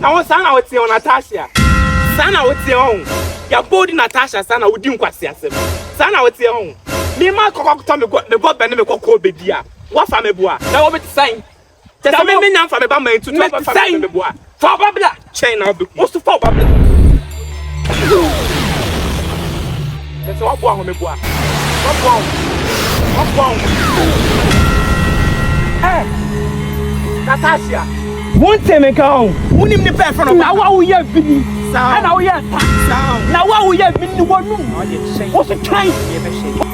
I want sana with you Natasha. Sana with your own. Your body Natasha sana would do quasi as Sana with your own. Me ma cock Tommy got the god benefit cock bedia. What family boy? That will be the same. Just a minute from a bummer to make the same boy. For Babla chain of the most for Babla. That's what one me boy. What one? Hey, Natasha. Won't say me go. Won't him the pay from now. What we have been. And now we are. Now what we have been. What's the time?